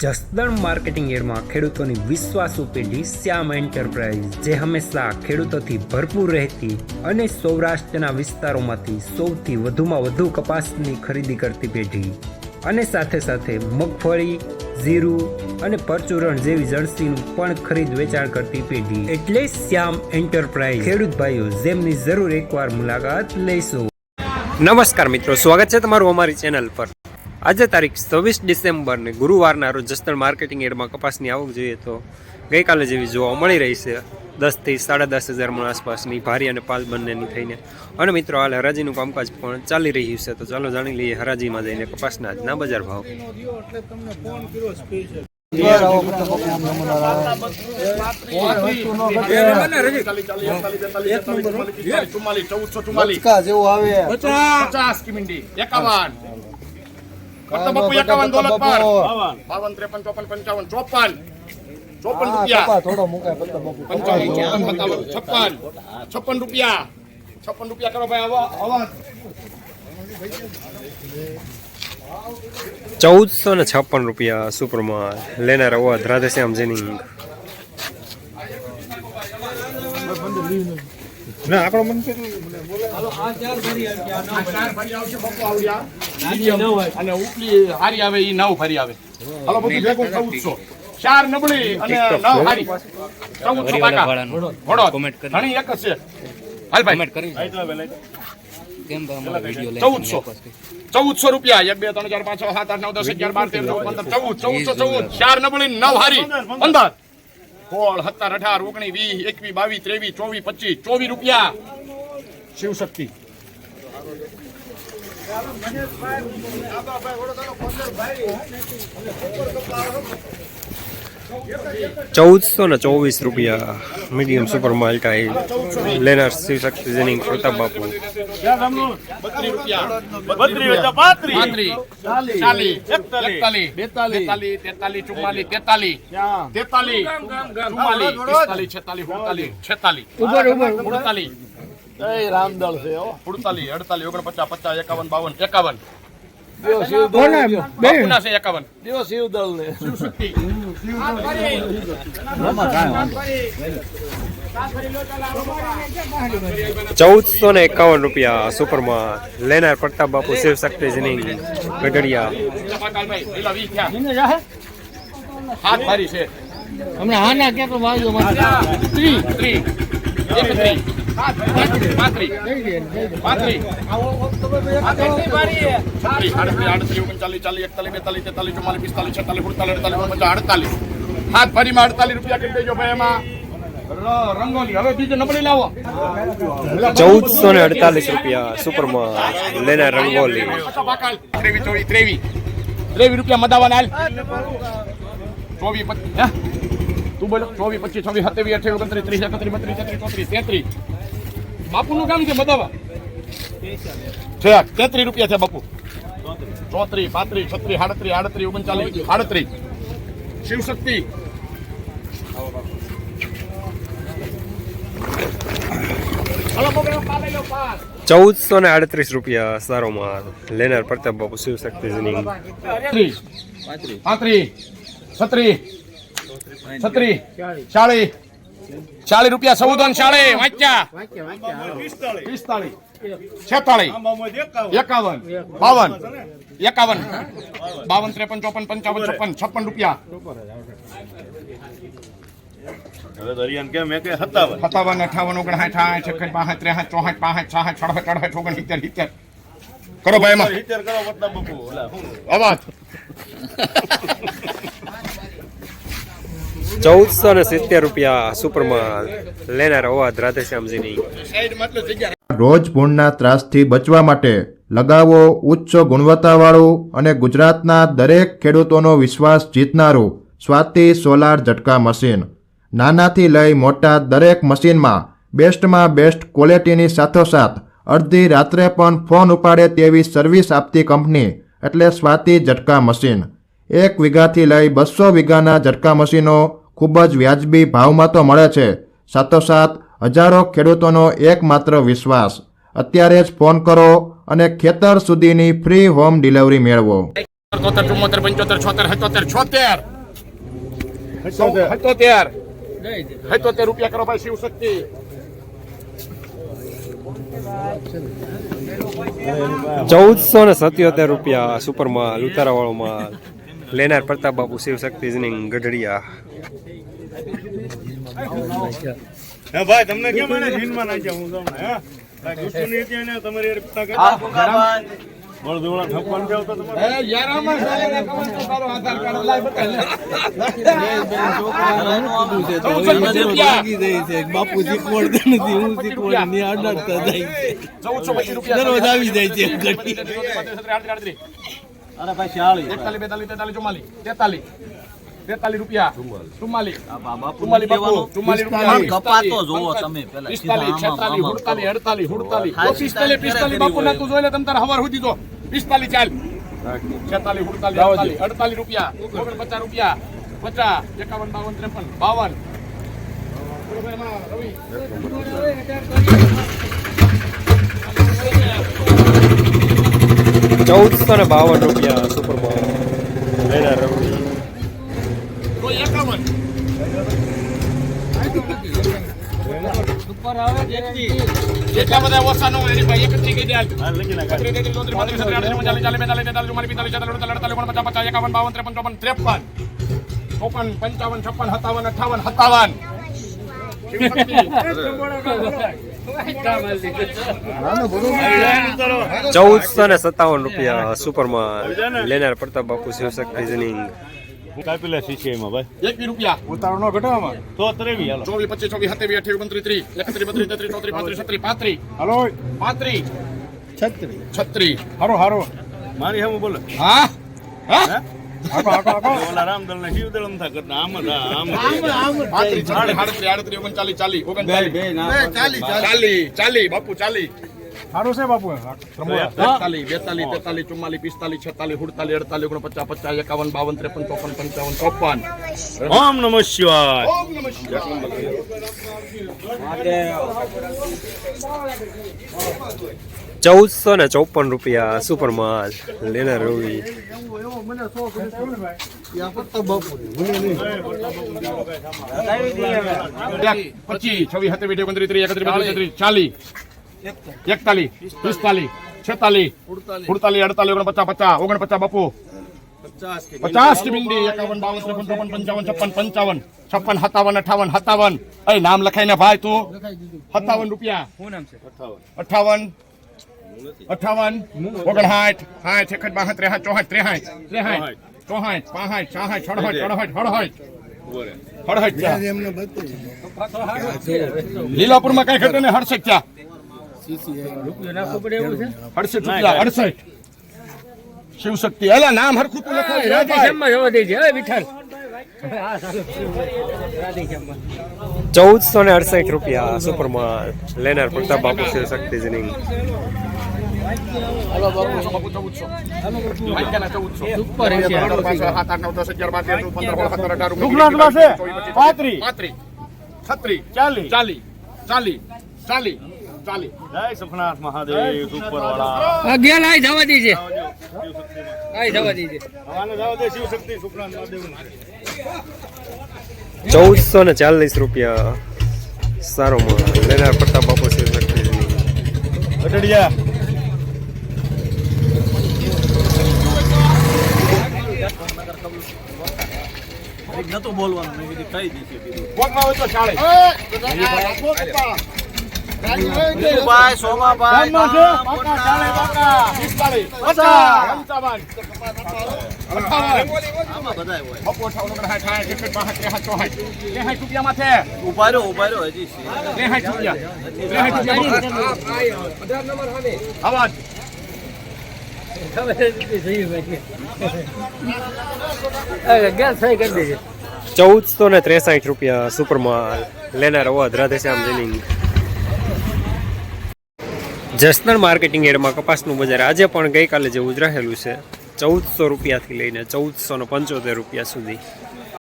Jasdan marketing યાર્ડમાં ખેડૂતોની વિશ્વાસુ પેઢી શ્યામ એન્ટરપ્રાઇઝ, જે હંમેશા ખેડૂતોથી ભરપૂર રહેતી અને સૌરાષ્ટ્રના વિસ્તારોમાંથી સૌથી વધુમાં વધુ કપાસની ખરીદી કરતી પેઢી અને સાથે સાથે મગફળી, જીરું અને પરચુરણ જેવી જણસીનું પણ ખરીદ વેચાણ કરતી પેઢી એટલે શ્યામ એન્ટરપ્રાઇઝ ખેડૂત ભાઈઓ, જેમની જરૂર એકવાર મુલાકાત લઈશું। નમસ્કાર મિત્રો, સ્વાગત છે તમારું અમારી ચેનલ પર। આજે તારીખ 26 ડિસેમ્બર ને ગુરુવારના રોજ જસદણ માર્કેટિંગ યાર્ડમાં કપાસની આવક જોઈએ તો ગઈકાલે જેવી જોવા મળી રહી છે, 10 થી 10.5 હજાર આસપાસની ભારી અને પાલ બંનેની થઈને। અને મિત્રો હાલ હરાજીનું કામકાજ પણ ચાલી રહ્યું છે, તો ચાલો જાણી લઈએ હરાજીમાં જઈને કપાસના આજના બજાર ભાવ। ₹56 કરો ભાઈ, આવા 1456 રૂપિયા સુપરમાં લેનાર અવાજ રાધેશ્યામ જેનિંગ। ના આપણો મન કે અને ઉપલી હારી આવે ઈ 9 ફરી આવે। હાલો બધું ભેગું 1400 4 નબળી અને 9 હારી 1400 પાકા ઘોડો ઘણી એક છે। હાલ ભાઈ કમેન્ટ કરી કેમ અમારો વિડિયો લે 1400 રૂપિયા 1 2 3 4 5 6 7 8 9 10 11 12 13 14 14 4 નબળી 9 હારી 15 16 17 18 19 20 21 22 23 24 25 24 રૂપિયા શિવશક્તિ। ₹1424 મીડિયમ સુપર માલ્ટાઈ લેનાર શિવશક્તિ જેનિંગ પ્રતાપ બાપુ। 32 રામદળ છે 48 48 49 50 51 52 ₹1451 રૂપિયા સુપરમાં લેનાર પ્રતાપ બાપુ શિવશક્તિ જેનિંગ ગઢડિયા। હાથ ભારી છે હમણાં હાના કે તો વાગ્યો માં 1448 રૂપિયા સુપરમાં લેનાર રંગોલી। 23 રૂપિયા મદાવાના હાલ 24 તું બોલો 24 25 26 27 28 29 30 31 32 33 33 બાપુનું કામ છે મદાવા છે 33 રૂપિયા છે બાપુ 34 35 36 37 38 39 38 શિવશક્તિ। ₹1438 સારો માલ લેનાર પ્રતાપ બાપુ શિવશક્તિ જેનિંગ। 35 36 40 રૂપિયા 1440 વાંચ્યા 45 46 51 53 54 55 56 રૂપિયા 57 58 59 60 63 કરો ભાઈ એમાં અવાજ 1470 રૂપિયા સુપરમાં લેનાર અવાજ રાધેશ્યામ જેનિંગ। રોજ ભૂણના ત્રાસથી બચવા માટે લગાવો ઉચ્ચ ગુણવત્તાવાળું અને ગુજરાતના દરેક ખેડૂતોનો વિશ્વાસ જીતનારું સ્વાતિ સોલાર ઝટકા મશીન। નાનાથી લઈ મોટા દરેક મશીનમાં બેસ્ટમાં બેસ્ટ ક્વોલિટીની સાથોસાથ અડધી રાત્રે પણ ફોન ઉપાડે તેવી સર્વિસ આપતી કંપની એટલે સ્વાતિ ઝટકા મશીન। 1 વીઘાથી લઈ 200 વીઘાના ઝટકા મશીનો ખૂબ જ વ્યાજબી ભાવમાં તો મળે છે, સાથોસાથ હજારો ખેડૂતોનો એકમાત્ર વિશ્વાસ। અત્યારે જ ફોન કરો અને ખેતર સુધીની ફ્રી હોમ ડિલિવરી મેળવો। 74 74 75 76 77 76 77 રૂપિયા કરો ભાઈ શિવ શક્તિ. 1477 રૂપિયા સુપર માલ ઉતારા વાળો માલ લેનાર પ્રતાપ બાપુ શિવશક્તિ જીનિંગ ગઢડિયા. હે ભાઈ તમને કેમ મને જીનમાં નાખ્યા હું તમને હે કાઈ ગુસ્સો નહીં હતી ને તમારી યાર પિતા કે બોલ દોડા ઠપવાનું જાવ તો તમારે એ યાર આમાં સાલે કમન તો તારો આધાર કાર્ડ લાઈ બતાલ. બાપુ શીખવાડતા નથી હું શીખવાડ ની અડાડતા જાય છે 1425 રૂપિયા દરરોજ આવી જાય છે ઘડી. અરે ભાઈ 46 41 42 43 43 રૂપિયા 44 બાપુ 44 રૂપિયા કપાતો જોવો તમે પેલા 45 46 48 48 45 બાપુ ના તું જોઈ લે તમ તાર હવાર સુધી તો 45 ચાલ 46 48 48 રૂપિયા 49 રૂપિયા 50 51 52 ₹1452 રૂપિયા સુપર માલ લેનાર રવિ. કોઈ 51 જેટલા બધા ઓછા ન હોય એની ભાઈ એક જ થઈ ગઈ હાલ. લખી નાખ 33 34 35 40 45 ₹1457 રૂપિયા સુપર માલ લેનાર પ્રતાપ બાપુ શિવશક્તિ જીનિંગ. કાપી લે સીસીઆઈમાં ભાઈ 1 રૂપિયા ઉતારો નો ઘટાવામાં તો 23 હાલો 24 25 27 28 29 30 31 32 33 34 35 હાલો 35 36 હારો હારો મારી હમ બોલો હા હા આકો આકો આકો ઓલા રામદલ ને શિવદલ ન થા કરતા આમ જ આમ 35 38 39 40 40 બાપુ 40 હારો છે બાપુ 42 43 44 45 46 47 48 49 50 51 52 53 54 55 ઓમ નમઃ શિવાય ઓમ નમઃ ₹1454 રૂપિયા સુપર માલ લેનાર રવિ. 25 26 27 28 29 30 31 32 33 40 41 45 46 48 49 50 બાપુ 50 की बिंदी 51 52 53 55 56 57 58 એ નામ લખાઈને ભાઈ તું 57 રૂપિયા શું નામ છે 58 58 59 60 61 62 63 64 લીલાપુરમાં કઈ ઘટે ને 68 ક્યાં 68 રૂપિયા 68 શિવ શક્તિ એલા નામ હરખું તું લખાય રાધેશ્યામમાં જવા દેજે હે વિઠ્ઠલ 1468 રૂપિયા સુપર માલ લેનાર પ્રતાપ બાપુ શિવશક્તિ જીનિંગ. હાલો બાપુ 1400 વાંક્યાના 1400 ઉપર છે 7 8 9 10 11 12 13 14 15 16 17 18 36 40 40 જય સુખનાથ મહાદેવ ઉપર વાળા અગિયાર આઈ જવા દીજે આઈ જવા દીજે આને જાવ દે શિવ શક્તિ સુખનાથ મહાદેવ 1440 રૂપિયા સારો માલ લેનાર પ્રતાપ બાપુ શિવશક્તિ જીનિંગ. ગઢડિયા નતું બોલવાનું મેં કીધું કઈ દીધી કોકમાં હોય તો ચાલે ભાઈ સોમાભાઈ ચાલે બાકા 45 આમાં બધાય હોય બપોર 60 રૂપિયામાં છે ઉભા રહ્યો હજી છે 63 રૂપિયા આવાજ ગેસ થઈ કરી દેજે 1463 રૂપિયા સુપર માલ લેનાર અવધ રાધેશ્યામ જીનિંગ. જસદણ માર્કેટિંગ યાર્ડમાં કપાસનું બજાર આજે પણ ગઈકાલે જેવું જ રહેલું છે. 1400 રૂપિયાથી લઈને 1475 રૂપિયા સુધી.